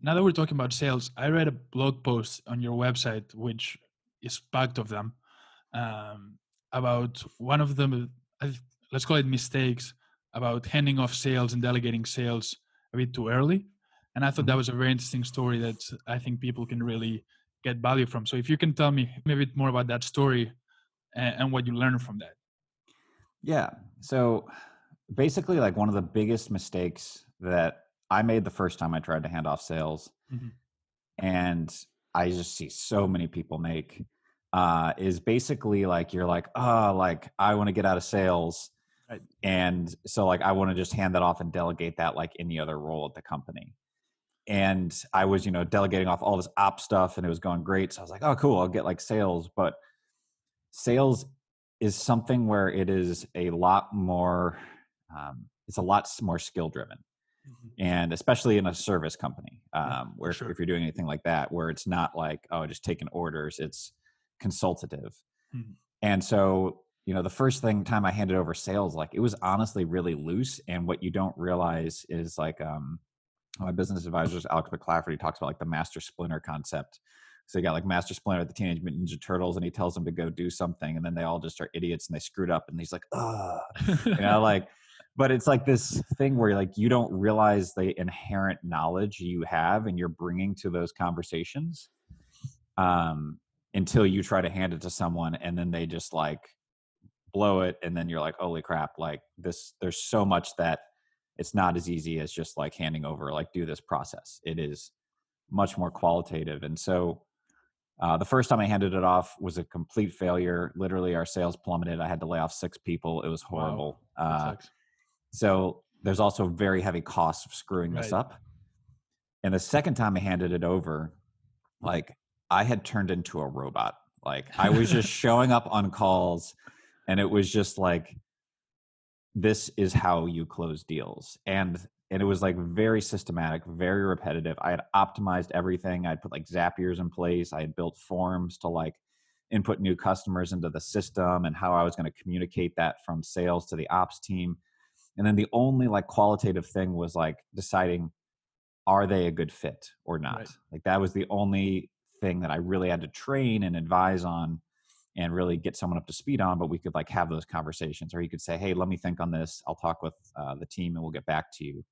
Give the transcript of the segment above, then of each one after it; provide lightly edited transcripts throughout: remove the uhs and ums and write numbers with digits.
Now that we're talking about sales, I read a blog post on your website, which is packed of them, um, about one of them, let's call it mistakes, about handing off sales and delegating sales a bit too early. And I thought that Mhm. was a very interesting story that I think people can really get value from. So if you can tell me maybe a bit more about that story and what you learned from that. Yeah. So basically, like one of the biggest mistakes that I made the first time I tried to hand off sales, Mhm. and I just see so many people make, is basically like you're like, oh, like I want to get out of sales. Right. And so like I want to just hand that off and delegate that like any other role at the company. And I was, delegating off all this op stuff and it was going great. So I was like, oh, cool, I'll get like sales. But sales is something where it is a lot more, it's a lot more skill driven. Mhm. And especially in a service company, Yeah, for where if sure. you're doing anything like that, where it's not like, oh, just taking orders, it's consultative. Mhm. And so, the first time I handed over sales, like it was honestly really loose. And what you don't realize is like, my business advisor is Alex McClafferty. He talks about like the master splinter concept. So you got like Master Splinter at the Teenage Mutant Ninja Turtles, and he tells them to go do something, and then they all just are idiots and they screwed up, and he's like, ugh, like. But it's like this thing where like you don't realize the inherent knowledge you have and you're bringing to those conversations, um, until you try to hand it to someone, and then they just like blow it, and then you're like, holy crap, like this, there's so much that it's not as easy as just like handing over, like do this process. It is much more qualitative. And so the first time I handed it off was a complete failure. Literally our sales plummeted. I had to lay off 6 people. It was Wow, horrible. that sucks. So there's also very heavy costs of screwing this Right. up. And the second time I handed it over, like I had turned into a robot. Like I was just showing up on calls, and it was just like, this is how you close deals. And it was like very systematic, very repetitive. I had optimized everything. I'd put like Zapiers in place. I had built forms to like input new customers into the system and how I was going to communicate that from sales to the ops team. And then the only like qualitative thing was like deciding, are they a good fit or Right. not? Like that was the only thing that I really had to train and advise on and really get someone up to speed on. But we could like have those conversations, or you could say, hey, let me think on this, I'll talk with the team and we'll get back to you.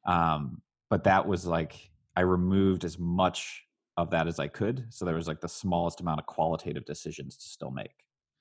But that was like, I removed as much of that as I could, so there was like the smallest amount of qualitative decisions to still make.